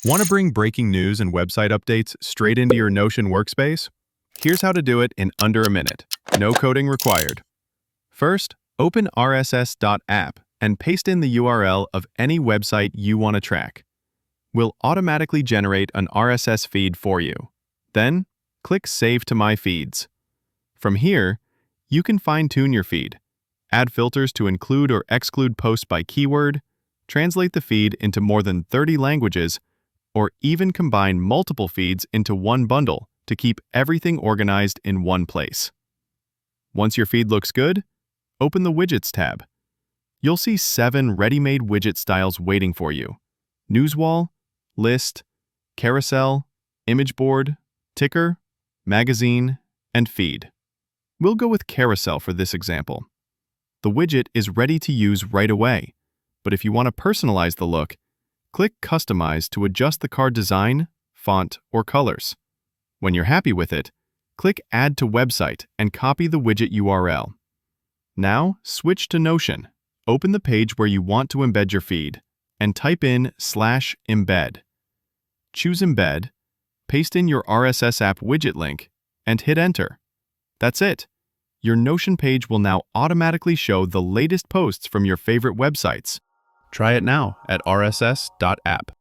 Want to bring breaking news and website updates straight into your Notion workspace? Here's how to do it in under a minute. No coding required. First, open rss.app and paste in the URL of any website you want to track. We'll automatically generate an RSS feed for you. Then, click Save to My Feeds. From here, you can fine-tune your feed, add filters to include or exclude posts by keyword, translate the feed into more than 30 languages, or even combine multiple feeds into one bundle to keep everything organized in one place. Once your feed looks good, open the Widgets tab. You'll see 7 ready-made widget styles waiting for you: Newswall, List, Carousel, Image Board, Ticker, Magazine, and Feed. We'll go with Carousel for this example. The widget is ready to use right away, but if you want to personalize the look, click Customize to adjust the card design, font, or colors. When you're happy with it, click Add to Website and copy the widget URL. Now, switch to Notion. Open the page where you want to embed your feed and type in /embed. Choose Embed, paste in your RSS app widget link, and hit Enter. That's it. Your Notion page will now automatically show the latest posts from your favorite websites. Try it now at rss.app.